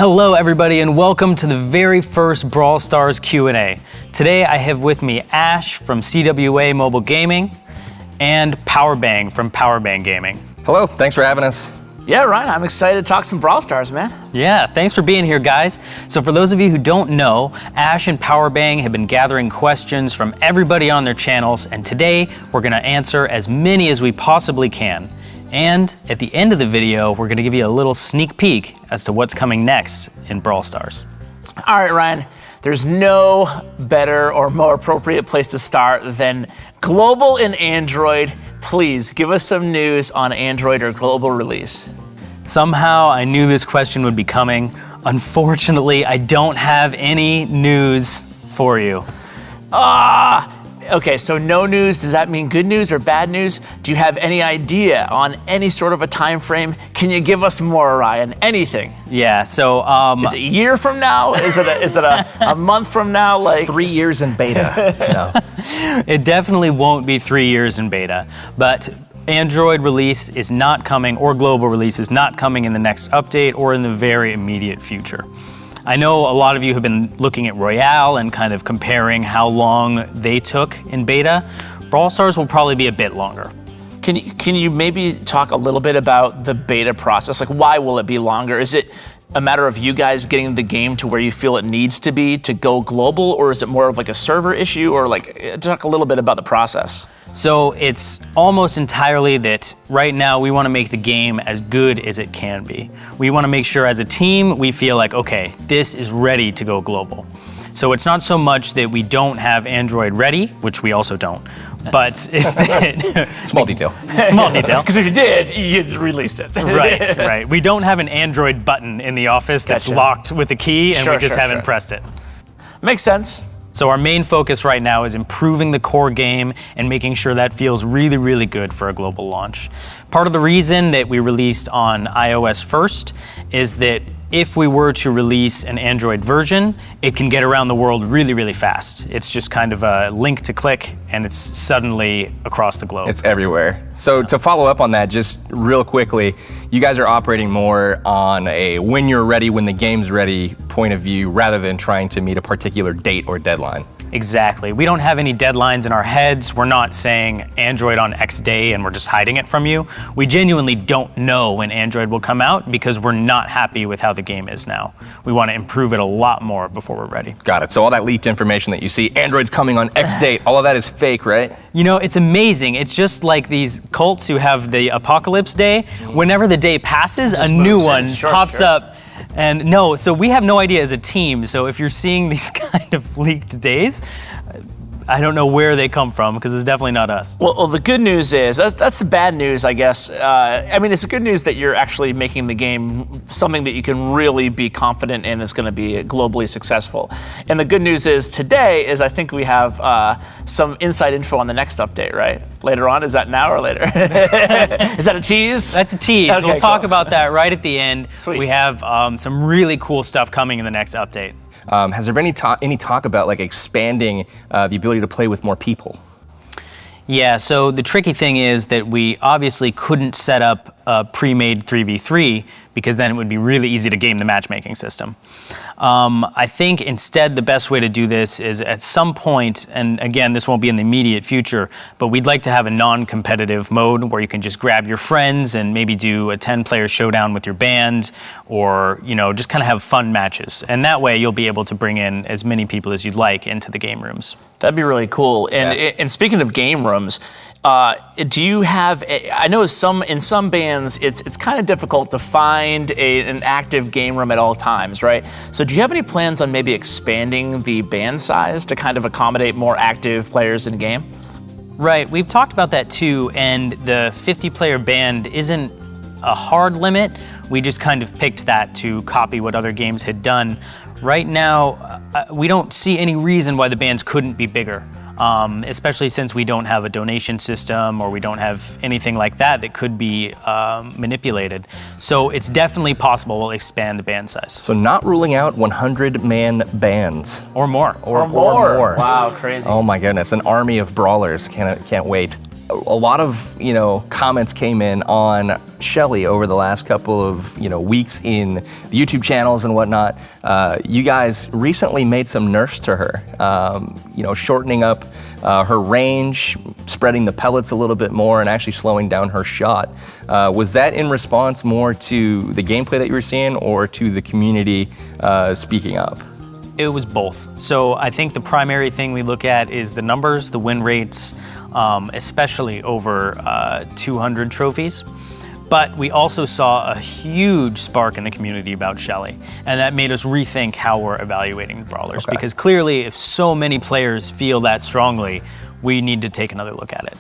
Hello everybody and welcome to the very first Brawl Stars Q&A. Today I have with me Ash from CWA Mobile Gaming and Powerbang from Powerbang Gaming. Hello, thanks for having us. Yeah, Ryan, I'm excited to talk some Brawl Stars, man. Yeah, thanks for being here, guys. So for those of you who don't know, Ash and Powerbang have been gathering questions from everybody on their channels, and today we're gonna answer as many as we possibly can. And at the end of the video, we're gonna give you a little sneak peek as to what's coming next in Brawl Stars. All right, Ryan, there's no better or more appropriate place to start than global and Android. Please give us some news on Android or global release. Somehow I knew this question would be coming. Unfortunately, I don't have any news for you. Okay, so no news. Does that mean good news or bad news? Do you have any idea on any sort of a time frame? Can you give us more, Ryan? Anything? Yeah, so is it a year from now? Is it a month from now? Like 3 years in beta. No. It definitely won't be 3 years in beta, but Android release is not coming, or global release is not coming in the next update or in the very immediate future. I know a lot of you have been looking at Royale and kind of comparing how long they took in beta. Brawl Stars will probably be a bit longer. Can you maybe talk a little bit about the beta process? Like, why will it be longer? Is it a matter of you guys getting the game to where you feel it needs to be to go global, or is it more of like a server issue, or like, talk a little bit about the process? So it's almost entirely that right now we want to make the game as good as it can be. We want to make sure as a team we feel like, okay, this is ready to go global. So it's not so much that we don't have Android ready, which we also don't, but it's that... Small detail. Small detail. Because if you did, you'd released it. Right. We don't have an Android button in the office that's locked with a key and we just haven't pressed it. Makes sense. So our main focus right now is improving the core game and making sure that feels really, really good for a global launch. Part of the reason that we released on iOS first is that if we were to release an Android version, it can get around the world really, really fast. It's just kind of a link to click and it's suddenly across the globe. It's everywhere. So to follow up on that, just real quickly, you guys are operating more on a when you're ready, when the game's ready point of view, rather than trying to meet a particular date or deadline. Exactly. We don't have any deadlines in our heads. We're not saying Android on X day and we're just hiding it from you. We genuinely don't know when Android will come out because we're not happy with how the game is now. We want to improve it a lot more before we're ready. Got it. So all that leaked information that you see, Android's coming on X date, all of that is fake, right? You know, it's amazing. It's just like these cults who have the apocalypse day. Whenever the day passes, a new one pops up. And no, so we have no idea as a team. So if you're seeing these kind of leaked days, I don't know where they come from because it's definitely not us. Well, the good news is, that's the bad news, I guess. I mean, it's the good news that you're actually making the game something that you can really be confident in is going to be globally successful. And the good news is today is I think we have some inside info on the next update, right? Later on, is that now or later? Is that a tease? That's a tease. Okay, we'll talk about that right at the end. Sweet. We have some really cool stuff coming in the next update. Has there been any talk about like expanding the ability to play with more people? Yeah, so the tricky thing is that we obviously couldn't set up a pre-made 3v3 because then it would be really easy to game the matchmaking system. I think instead the best way to do this is at some point, and again, this won't be in the immediate future, but we'd like to have a non-competitive mode where you can just grab your friends and maybe do a 10-player showdown with your band, or just kind of have fun matches. And that way you'll be able to bring in as many people as you'd like into the game rooms. That'd be really cool. And speaking of game rooms, do you have? I know in some bands it's kind of difficult to find an active game room at all times, right? So do you have any plans on maybe expanding the band size to kind of accommodate more active players in game? Right, we've talked about that too, and the 50-player band isn't a hard limit. We just kind of picked that to copy what other games had done. Right now, we don't see any reason why the bands couldn't be bigger, especially since we don't have a donation system or we don't have anything like that that could be manipulated. So it's definitely possible we'll expand the band size. So not ruling out 100-man bands. Or more. Or more. Wow, crazy. Oh my goodness, an army of brawlers. Can't wait. a lot of, comments came in on Shelly over the last couple of, weeks in the YouTube channels and whatnot. You guys recently made some nerfs to her, shortening up her range, spreading the pellets a little bit more, and actually slowing down her shot. Was that in response more to the gameplay that you were seeing or to the community speaking up? It was both. So I think the primary thing we look at is the numbers, the win rates, especially over 200 trophies. But we also saw a huge spark in the community about Shelly, and that made us rethink how we're evaluating Brawlers. Okay. Because clearly, if so many players feel that strongly, we need to take another look at it.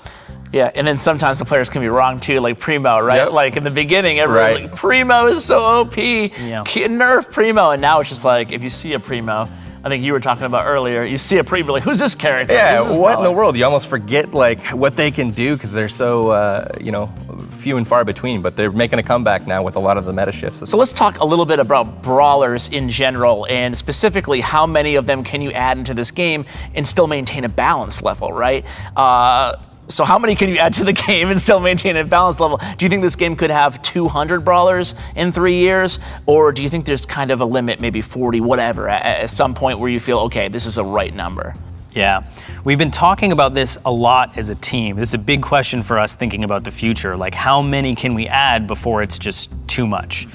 Yeah, and then sometimes the players can be wrong too, like Primo, right? Yep. Like in the beginning, everyone's Right. like, Primo is so OP, Yeah. nerf Primo. And now it's just like, if you see a Primo, I think you were talking about earlier, you see a Primo, like, who's this character? Yeah, Who's this what in the brawler? world? You almost forget what they can do because they're so, few and far between, but they're making a comeback now with a lot of the meta shifts. So let's talk a little bit about Brawlers in general, and specifically how many of them can you add into this game and still maintain a balance level, right? So how many can you add to the game and still maintain a balance level? Do you think this game could have 200 Brawlers in 3 years? Or do you think there's kind of a limit, maybe 40, whatever, at some point where you feel, okay, this is a right number? Yeah, we've been talking about this a lot as a team. This is a big question for us thinking about the future. Like, how many can we add before it's just too much?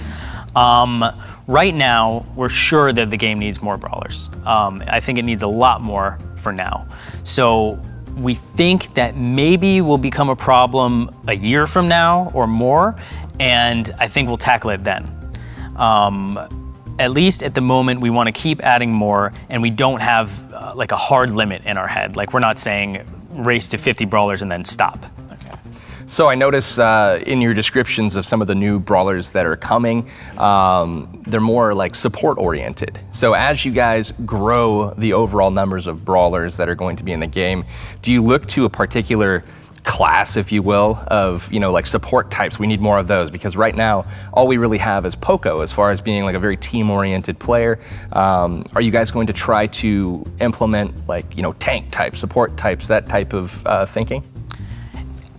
Right now, we're sure that the game needs more Brawlers. I think it needs a lot more for now. So we think that maybe will become a problem a year from now or more, and I think we'll tackle it then. At least at the moment, we want to keep adding more, and we don't have like a hard limit in our head. Like, we're not saying race to 50 Brawlers and then stop. Okay. So I notice in your descriptions of some of the new Brawlers that are coming, they're more like support oriented. So as you guys grow the overall numbers of Brawlers that are going to be in the game, do you look to a particular class, if you will, of like support types? We need more of those because right now all we really have is Poco as far as being like a very team-oriented player. Are you guys going to try to implement like tank types, support types, that type of thinking?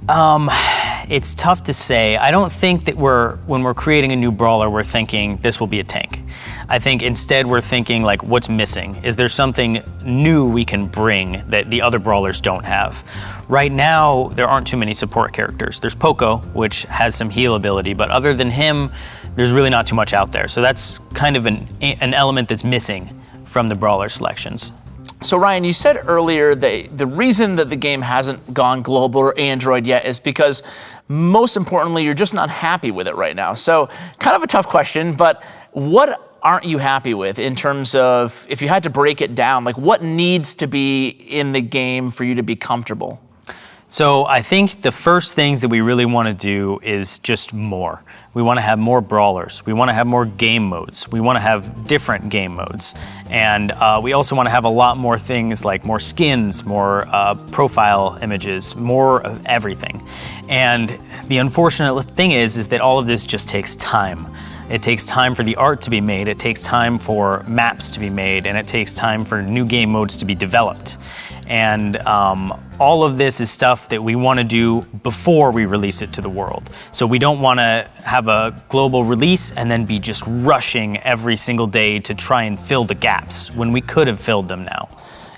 It's tough to say. I don't think that when we're creating a new brawler, we're thinking this will be a tank. I think instead we're thinking like, what's missing? Is there something new we can bring that the other brawlers don't have? Right now, there aren't too many support characters. There's Poco, which has some heal ability, but other than him, there's really not too much out there. So that's kind of an element that's missing from the brawler selections. So Ryan, you said earlier that the reason that the game hasn't gone global or Android yet is because, most importantly, you're just not happy with it right now. So kind of a tough question, but what aren't you happy with in terms of, if you had to break it down, like what needs to be in the game for you to be comfortable? So I think the first things that we really want to do is just more. We want to have more brawlers. We want to have more game modes. We want to have different game modes. And we also want to have a lot more things like more skins, more profile images, more of everything. And the unfortunate thing is that all of this just takes time. It takes time for the art to be made, it takes time for maps to be made, and it takes time for new game modes to be developed. And all of this is stuff that we want to do before we release it to the world. So we don't want to have a global release and then be just rushing every single day to try and fill the gaps when we could have filled them now.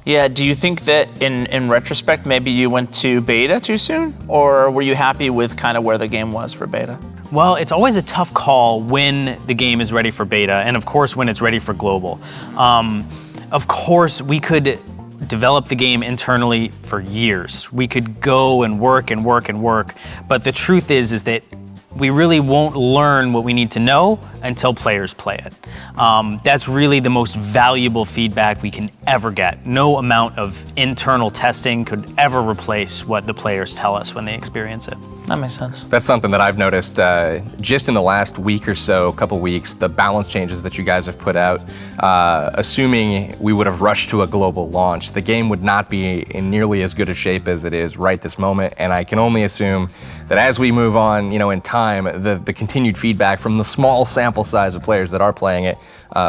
Yeah, do you think that in retrospect, maybe you went to beta too soon? Or were you happy with kind of where the game was for beta? Well, it's always a tough call when the game is ready for beta, and of course when it's ready for global. Of course, we could develop the game internally for years. We could go and work and work and work, but the truth is that we really won't learn what we need to know until players play it. That's really the most valuable feedback we can ever get. No amount of internal testing could ever replace what the players tell us when they experience it. That makes sense. That's something that I've noticed just in the last week or so, couple weeks, the balance changes that you guys have put out. Assuming we would have rushed to a global launch, the game would not be in nearly as good a shape as it is right this moment. And I can only assume that as we move on, in time, the continued feedback from the small sample size of players that are playing it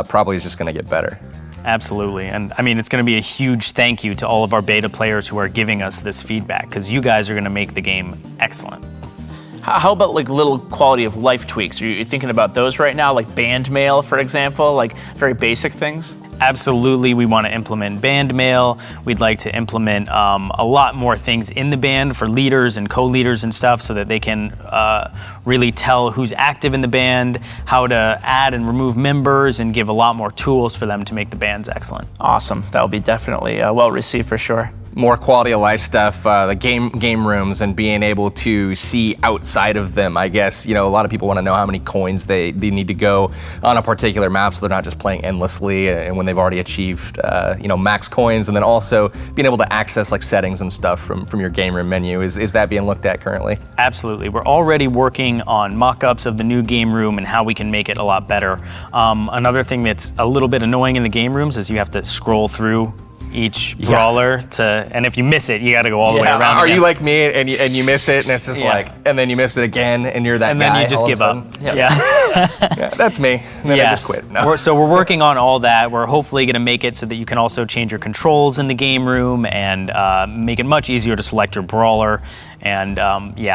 probably is just going to get better. Absolutely. And I mean, it's going to be a huge thank you to all of our beta players who are giving us this feedback, because you guys are going to make the game excellent. How about like little quality of life tweaks? Are you thinking about those right now? Like band mail, for example, like very basic things? Absolutely, we want to implement band mail. We'd like to implement a lot more things in the band for leaders and co-leaders and stuff, so that they can really tell who's active in the band, how to add and remove members, and give a lot more tools for them to make the bands excellent. Awesome. That'll be definitely well received for sure. More quality of life stuff, the game rooms, and being able to see outside of them. I guess, a lot of people want to know how many coins they need to go on a particular map, so they're not just playing endlessly and when they've already achieved max coins. And then also being able to access like settings and stuff from your game room menu. Is that being looked at currently? Absolutely. We're already working on mock-ups of the new game room and how we can make it a lot better. Another thing that's a little bit annoying in the game rooms is you have to scroll through each brawler and if you miss it, you got to go all the way around. Are again. you like me and you miss it and it's just and then you miss it again and you're that and guy? And then you just give up. Yeah, that's me. And then I just quit. No. So we're working on all that. We're hopefully going to make it so that you can also change your controls in the game room and make it much easier to select your brawler. And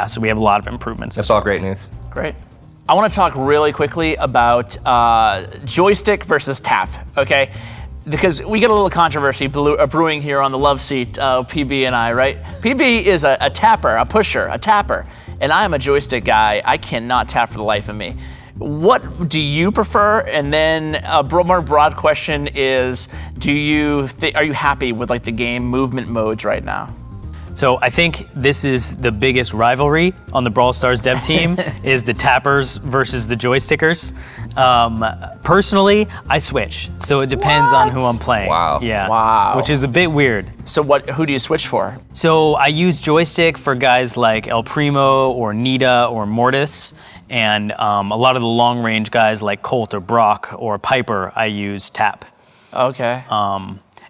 so we have a lot of improvements. That's all great news. Great. I want to talk really quickly about joystick versus tap, okay? Because we get a little controversy brewing here on the love seat, PB and I, right? PB is a tapper, a pusher, a tapper, and I am a joystick guy. I cannot tap for the life of me. What do you prefer? And then a more broad question is, are you happy with like the game movement modes right now? So I think this is the biggest rivalry on the Brawl Stars dev team is the tappers versus the joystickers. Personally, I switch. So it depends on who I'm playing. Wow. Yeah. Wow. Which is a bit weird. So who do you switch for? So I use joystick for guys like El Primo or Nita or Mortis. And a lot of the long range guys like Colt or Brock or Piper, I use tap. Okay.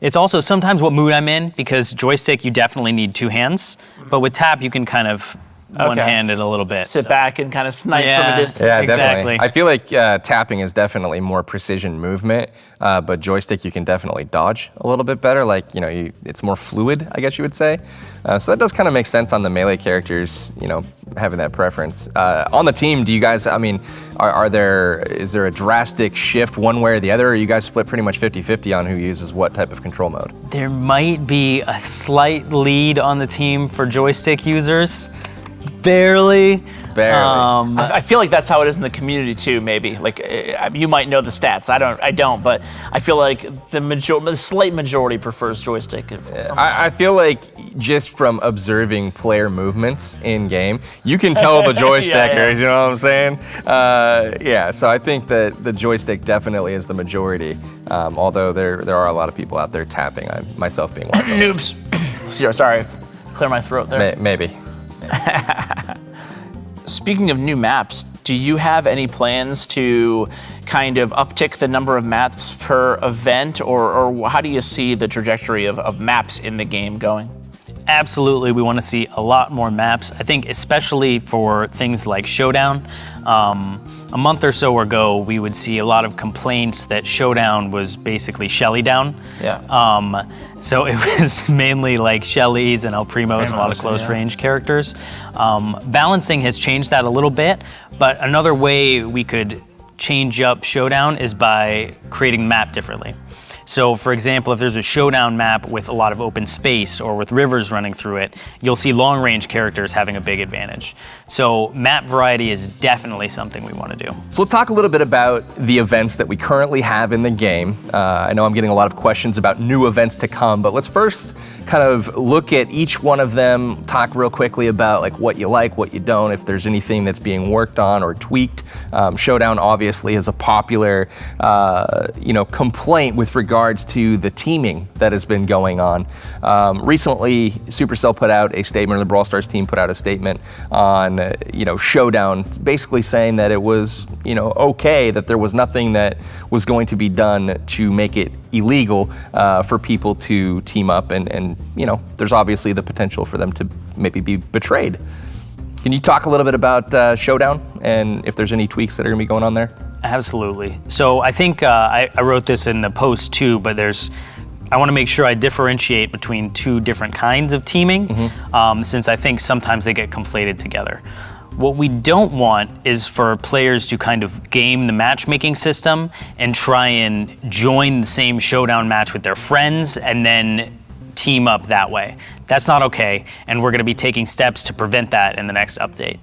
It's also sometimes what mood I'm in, because joystick, you definitely need two hands. But with tap, you can kind of one-hand it a little bit. Sit back and kind of snipe from a distance. Yeah, exactly. Definitely. I feel like tapping is definitely more precision movement, but joystick you can definitely dodge a little bit better. Like, it's more fluid, I guess you would say. So that does kind of make sense on the melee characters, having that preference. On the team, do you guys, is there a drastic shift one way or the other, or you guys split pretty much 50-50 on who uses what type of control mode? There might be a slight lead on the team for joystick users. Barely. I feel like that's how it is in the community too. Maybe like you might know the stats. I don't. But I feel like the slight majority prefers joystick. I feel like just from observing player movements in game, you can tell the joystickers. You know what I'm saying? So I think that the joystick definitely is the majority. Although there are a lot of people out there tapping. Myself being one of them. Noobs. Sorry, clear my throat there. Maybe. Speaking of new maps, do you have any plans to kind of uptick the number of maps per event, or how do you see the trajectory of maps in the game going? Absolutely, we want to see a lot more maps. I think especially for things like Showdown. A month or so ago, we would see a lot of complaints that Showdown was basically Shelly down. Yeah. So it was mainly like Shelly's and El Primos and a lot of close range characters. Balancing has changed that a little bit, but another way we could change up Showdown is by creating the map differently. So for example, if there's a Showdown map with a lot of open space or with rivers running through it, you'll see long range characters having a big advantage. So map variety is definitely something we want to do. So let's talk a little bit about the events that we currently have in the game. I know I'm getting a lot of questions about new events to come, but let's first kind of look at each one of them, talk real quickly about like what you like, what you don't, if there's anything that's being worked on or tweaked. Showdown obviously is a popular complaint with regards to the teaming that has been going on. Recently, Supercell put out a statement, or the Brawl Stars team put out a statement on Showdown, basically saying that it was okay, that there was nothing that was going to be done to make it illegal for people to team up, and there's obviously the potential for them to maybe be betrayed. Can you talk a little bit about Showdown and if there's any tweaks that are going to be going on there? Absolutely. So I think I wrote this in the post too, but I want to make sure I differentiate between two different kinds of teaming, since I think sometimes they get conflated together. What we don't want is for players to kind of game the matchmaking system and try and join the same showdown match with their friends and then team up that way. That's not okay, and we're going to be taking steps to prevent that in the next update.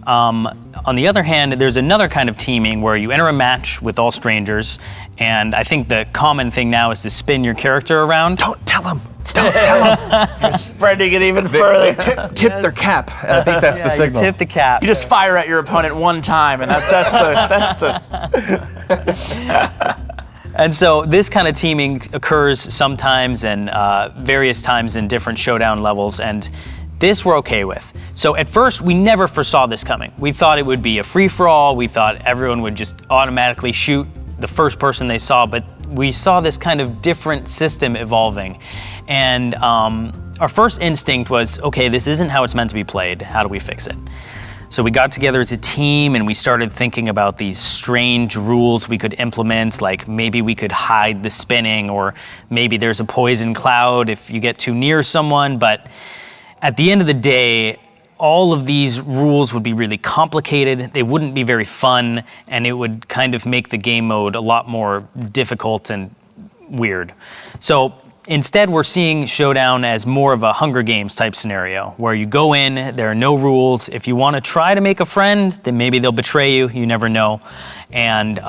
On the other hand, there's another kind of teaming where you enter a match with all strangers, and I think the common thing now is to spin your character around. Don't tell them. Don't tell them. You're spreading it even further. Tip their cap. And I think that's the signal. Tip the cap. You just fire at your opponent one time, and that's the. And so this kind of teaming occurs sometimes and various times in different showdown levels, and this we're okay with. So at first, we never foresaw this coming. We thought it would be a free-for-all. We thought everyone would just automatically shoot the first person they saw, but we saw this kind of different system evolving. And our first instinct was, okay, this isn't how it's meant to be played. How do we fix it? So we got together as a team and we started thinking about these strange rules we could implement, like maybe we could hide the spinning, or maybe there's a poison cloud if you get too near someone. But at the end of the day, all of these rules would be really complicated, they wouldn't be very fun, and it would kind of make the game mode a lot more difficult and weird. So instead, we're seeing Showdown as more of a Hunger Games type scenario, where you go in, there are no rules. If you want to try to make a friend, then maybe they'll betray you, you never know. And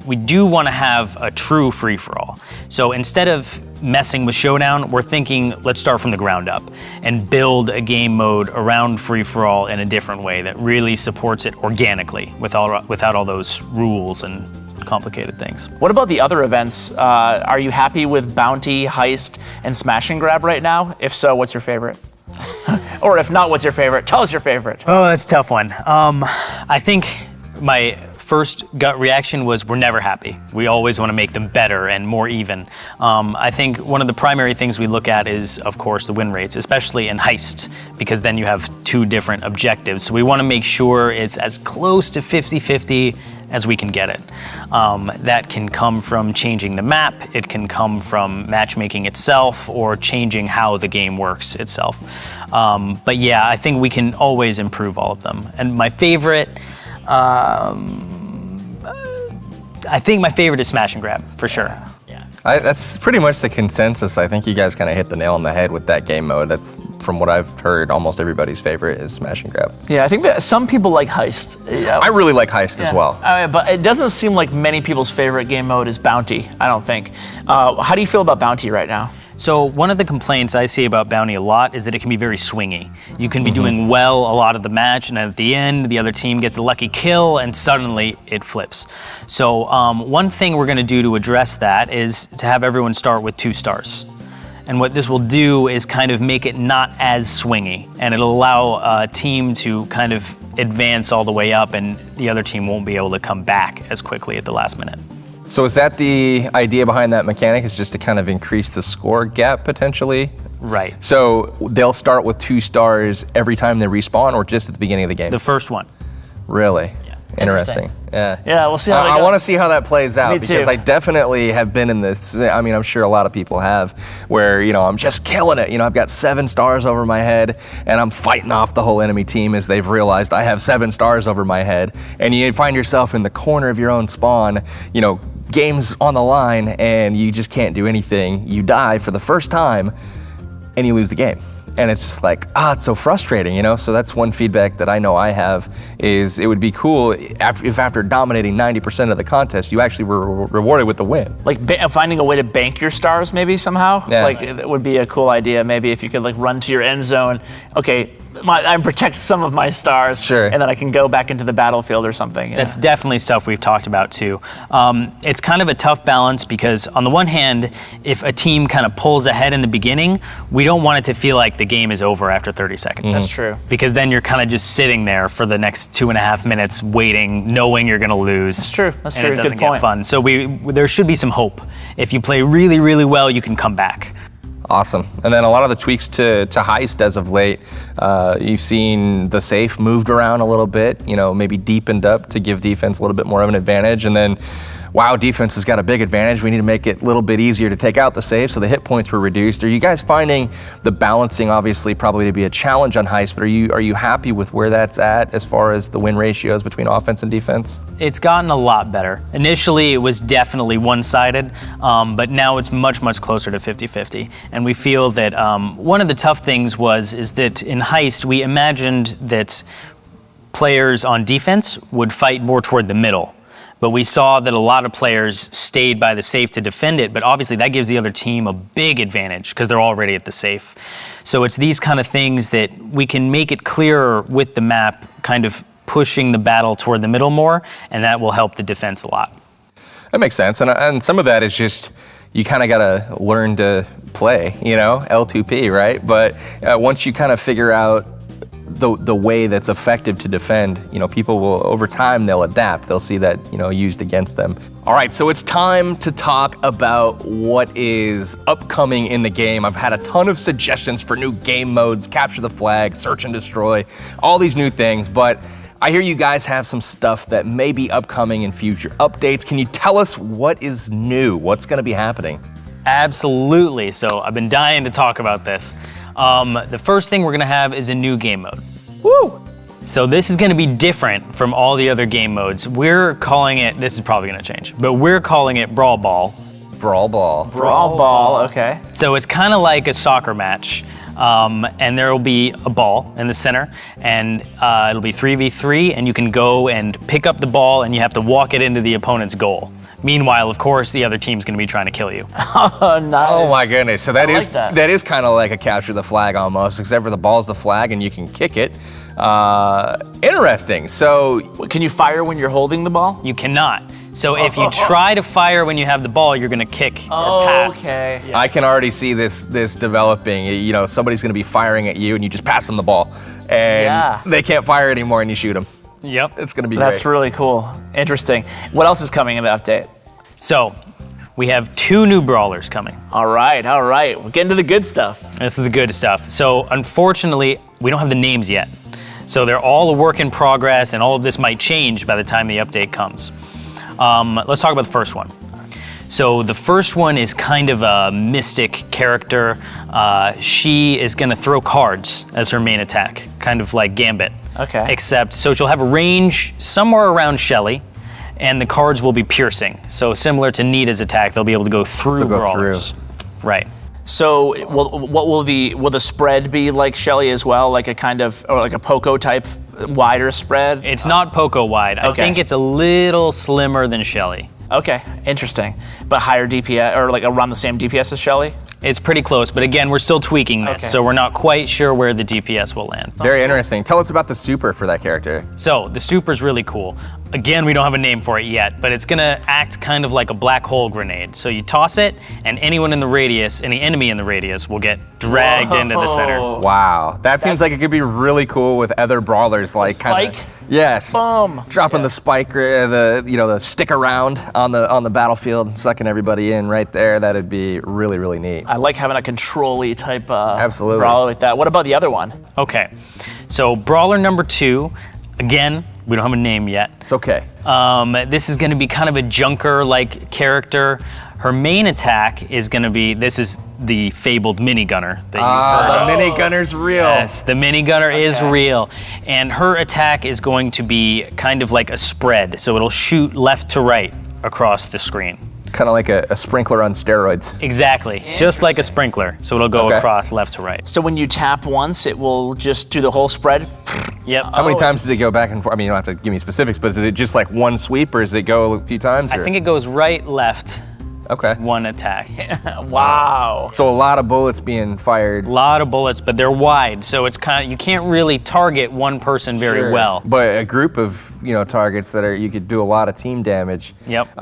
we do want to have a true free-for-all. So instead of messing with Showdown, we're thinking, let's start from the ground up and build a game mode around free-for-all in a different way that really supports it organically without all those rules and complicated things. What about the other events? Are you happy with Bounty, Heist, and Smash and Grab right now? If so, what's your favorite? Or if not, what's your favorite? Tell us your favorite. Oh, that's a tough one. I think my first gut reaction was we're never happy. We always want to make them better and more even. I think one of the primary things we look at is, of course, the win rates, especially in Heist, because then you have two different objectives. So we want to make sure it's as close to 50-50 as we can get it. That can come from changing the map, it can come from matchmaking itself, or changing how the game works itself. But yeah, I think we can always improve all of them. And my favorite, I think my favorite is Smash and Grab, for sure. Yeah. That's pretty much the consensus. I think you guys kind of hit the nail on the head with that game mode. That's, from what I've heard, almost everybody's favorite is Smash and Grab. Yeah, I think that some people like Heist. I really like Heist as well. But it doesn't seem like many people's favorite game mode is Bounty, I don't think. How do you feel about Bounty right now? So one of the complaints I see about Bounty a lot is that it can be very swingy. You can be doing well a lot of the match, and at the end, the other team gets a lucky kill, and suddenly it flips. So one thing we're gonna do to address that is to have everyone start with 2 stars. And what this will do is kind of make it not as swingy, and it'll allow a team to kind of advance all the way up, and the other team won't be able to come back as quickly at the last minute. So is that the idea behind that mechanic, is just to kind of increase the score gap potentially? Right. So they'll start with 2 stars every time they respawn, or just at the beginning of the game? The first one. Really? Yeah. Interesting. Yeah. Yeah, we'll see how I want to see how that plays out, Me because too. I definitely have been in this. I mean, I'm sure a lot of people have, where, you know, I'm just killing it. You know, I've got 7 stars over my head, and I'm fighting off the whole enemy team as they've realized I have 7 stars over my head, and you find yourself in the corner of your own spawn, you know, game's on the line, and you just can't do anything. You die for the first time, and you lose the game. And it's just like, it's so frustrating, you know? So that's one feedback that I know I have, is it would be cool if after dominating 90% of the contest, you actually were rewarded with the win. Like finding a way to bank your stars maybe somehow? Yeah. Like it would be a cool idea maybe if you could like run to your end zone. Okay, I protect some of my stars, sure, and then I can go back into the battlefield or something. Yeah. That's definitely stuff we've talked about too. It's kind of a tough balance, because on the one hand, if a team kind of pulls ahead in the beginning, we don't want it to feel like the game is over after 30 seconds. That's true. Because then you're kind of just sitting there for the next 2.5 minutes waiting, knowing you're gonna lose. That's true. That's and true. it doesn't Good point. get fun. So there should be some hope. If you play really, really well, you can come back. Awesome. And then a lot of the tweaks to Heist as of late. You've seen the safe moved around a little bit, maybe deepened up to give defense a little bit more of an advantage. And then WoW defense has got a big advantage. We need to make it a little bit easier to take out the safe, so the hit points were reduced. Are you guys finding the balancing, obviously, probably to be a challenge on Heist, but are you happy with where that's at as far as the win ratios between offense and defense? It's gotten a lot better. Initially, it was definitely one-sided, but now it's much, much closer to 50-50. And we feel that one of the tough things is that in Heist, we imagined that players on defense would fight more toward the middle. But we saw that a lot of players stayed by the safe to defend it, but obviously that gives the other team a big advantage because they're already at the safe. So it's these kind of things that we can make it clearer with the map, kind of pushing the battle toward the middle more, and that will help the defense a lot. That makes sense, and some of that is just, you kind of got to learn to play, L2P, right? But once you kind of figure out the way that's effective to defend, people will, over time, they'll adapt. They'll see that, used against them. All right, so it's time to talk about what is upcoming in the game. I've had a ton of suggestions for new game modes, capture the flag, search and destroy, all these new things, but I hear you guys have some stuff that may be upcoming in future updates. Can you tell us what is new? What's gonna be happening? Absolutely, so I've been dying to talk about this. The first thing we're gonna have is a new game mode. Woo! So this is gonna be different from all the other game modes. We're calling it, this is probably gonna change, but we're calling it Brawl Ball. Brawl Ball. Brawl Ball, okay. So it's kind of like a soccer match, and there will be a ball in the center, and it'll be 3v3, and you can go and pick up the ball, and you have to walk it into the opponent's goal. Meanwhile, of course, the other team's gonna be trying to kill you. Oh, nice. Oh my goodness, so that that is kind of like a capture the flag almost, except for the ball's the flag and you can kick it. Interesting, so. Can you fire when you're holding the ball? You cannot. So if you try to fire when you have the ball, you're gonna kick or pass. Okay. I can already see this developing. Somebody's gonna be firing at you and you just pass them the ball. And they can't fire anymore and you shoot them. Yep. It's gonna be That's great. really cool. Interesting. What else is coming in the update? So we have 2 new brawlers coming. All right. We're getting to the good stuff. This is the good stuff. So unfortunately, we don't have the names yet. So they're all a work in progress, and all of this might change by the time the update comes. Let's talk about the first one. So the first one is kind of a mystic character. She is gonna throw cards as her main attack, kind of like Gambit. Okay. Except, so she'll have a range somewhere around Shelly, and the cards will be piercing. So similar to Nita's attack, they'll be able to go through brawlers. Right. So will the spread be like Shelly as well, like a kind of, or like a Poco type wider spread? It's not Poco wide. I think it's a little slimmer than Shelly. Okay, interesting. But higher DPS, or like around the same DPS as Shelly? It's pretty close, but again, we're still tweaking this, so we're not quite sure where the DPS will land. Very interesting. Tell us about the super for that character. So the super's really cool. Again, we don't have a name for it yet, but it's gonna act kind of like a black hole grenade. So you toss it, and anyone in the radius, any enemy in the radius, will get dragged into the center. Wow, that seems like it could be really cool with other brawlers, like spike? Yes. Boom. Dropping the spike, the stick around on the battlefield, sucking everybody in right there. That'd be really, really neat. I like having a control-y type Absolutely. brawler like that. What about the other one? Okay, so brawler number 2, again, we don't have a name yet. It's okay. This is gonna be kind of a junker-like character. Her main attack is gonna be, this is the fabled minigunner that you've heard of. The minigunner's real. Yes, the minigunner is real. And her attack is going to be kind of like a spread. So it'll shoot left to right across the screen. Kind of like a sprinkler on steroids. Exactly, just like a sprinkler. So it'll go across left to right. So when you tap once, it will just do the whole spread? Yep. How many times does it go back and forth? I mean, you don't have to give me specifics, but is it just like one sweep, or does it go a few times? I think it goes right, left, Okay. one attack. Wow. So a lot of bullets being fired. A lot of bullets, but they're wide, so it's kind of, you can't really target one person very well. But a group of targets that you could do a lot of team damage. Yep.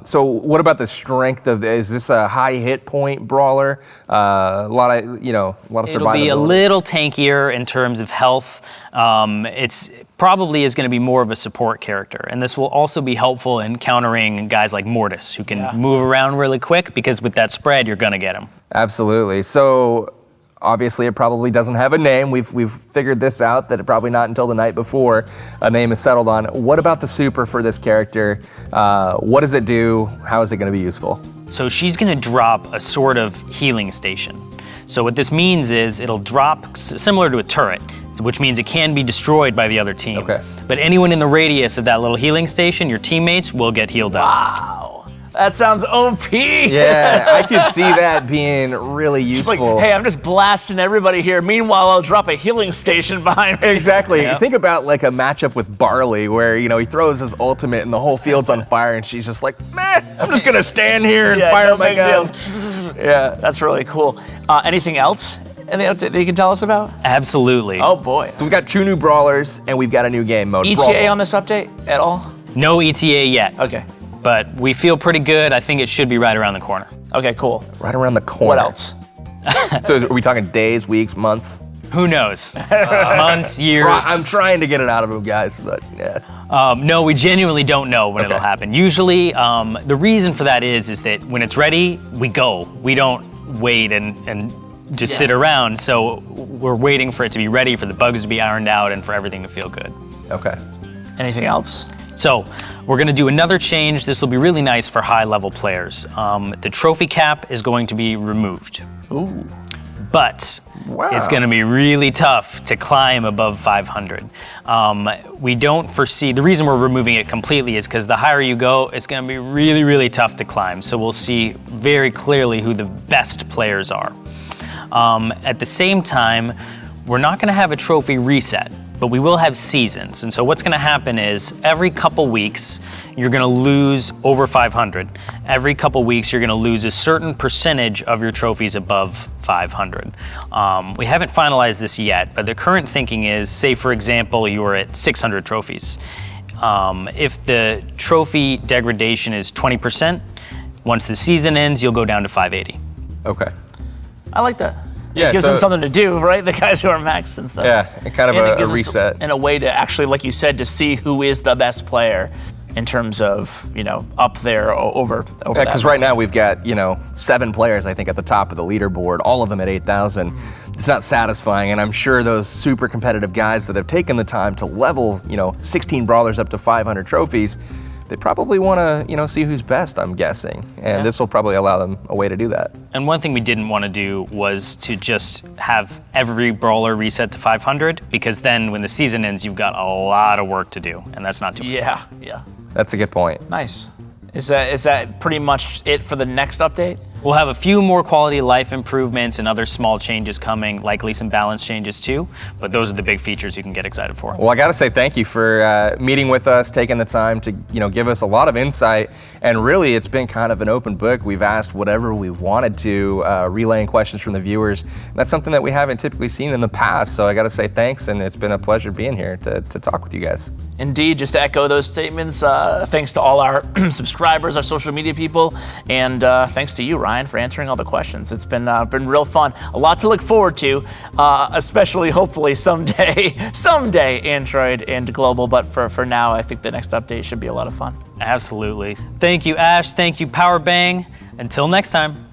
So what about the strength of? Is this a high hit point brawler? A lot of survivability. It'll be a little tankier in terms of health. It's probably is going to be more of a support character. And this will also be helpful in countering guys like Mortis, who can move around really quick, because with that spread, you're going to get him. Absolutely. So obviously it probably doesn't have a name. We've figured this out, that it probably not until the night before a name is settled on. What about the super for this character? What does it do? How is it going to be useful? So she's going to drop a sort of healing station. So what this means is it'll drop similar to a turret, which means it can be destroyed by the other team. Okay. But anyone in the radius of that little healing station, your teammates, will get healed up. Wow. That sounds OP. Yeah, I could see that being really It's like, useful. hey, I'm just blasting everybody here. Meanwhile, I'll drop a healing station behind me. Exactly. Yeah. Think about like a matchup with Barley where, you know, he throws his ultimate and the whole field's on fire and she's just like, meh, I'm just gonna stand here and fire no my big gun. deal. Yeah. That's really cool. Anything else? Anything else that you can tell us about? Absolutely. Oh boy. So we've got 2 new brawlers and we've got a new game mode. ETA Brawl. on this update at all? No ETA yet, Okay. but we feel pretty good. I think it should be right around the corner. Okay, cool. Right around the corner. What else? So are we talking days, weeks, months? Who knows? Months, years. I'm trying to get it out of him, guys, but yeah. No, we genuinely don't know when it'll happen. Usually, the reason for that is that when it's ready, we go. We don't wait and just sit around. So we're waiting for it to be ready, for the bugs to be ironed out, and for everything to feel good. Okay. Anything else? So we're going to do another change. This will be really nice for high-level players. The trophy cap is going to be removed. Ooh. But it's going to be really tough to climb above 500. We don't foresee, the reason we're removing it completely is because the higher you go, it's going to be really, really tough to climb. So we'll see very clearly who the best players are. At the same time, we're not going to have a trophy reset, but we will have seasons. And so what's going to happen is every couple weeks, you're going to lose over 500. Every couple weeks, you're going to lose a certain percentage of your trophies above 500. We haven't finalized this yet, but the current thinking is, say for example, you were at 600 trophies. If the trophy degradation is 20%, once the season ends, you'll go down to 580. Okay. I like that. Yeah, It gives so- them something to do, right? The guys who are maxed and stuff. Yeah, and kind of And it a gives us reset. and a way to actually, like you said, to see who is the best player in terms of, you know, up there over Yeah, that. because right now we've got, you know, 7 players, I think, at the top of the leaderboard, all of them at 8,000. It's not satisfying, and I'm sure those super competitive guys that have taken the time to level, you know, 16 brawlers up to 500 trophies, they probably want to, you know, see who's best, I'm guessing. And this will probably allow them a way to do that. And one thing we didn't want to do was to just have every brawler reset to 500, because then when the season ends, you've got a lot of work to do, and that's not too bad. Yeah. That's a good point. Nice. Is that pretty much it for the next update? We'll have a few more quality of life improvements and other small changes coming, likely some balance changes too, but those are the big features you can get excited for. Well, I got to say thank you for meeting with us, taking the time to, you know, give us a lot of insight. And really, it's been kind of an open book. We've asked whatever we wanted to, relaying questions from the viewers. And that's something that we haven't typically seen in the past. So I got to say thanks, and it's been a pleasure being here to talk with you guys. Indeed, just to echo those statements, thanks to all our subscribers, our social media people, and thanks to you, Ryan, for answering all the questions. It's been real fun. A lot to look forward to, especially hopefully someday, Android and global. But for now, I think the next update should be a lot of fun. Absolutely. Thank you, Ash. Thank you, Power Bang. Until next time.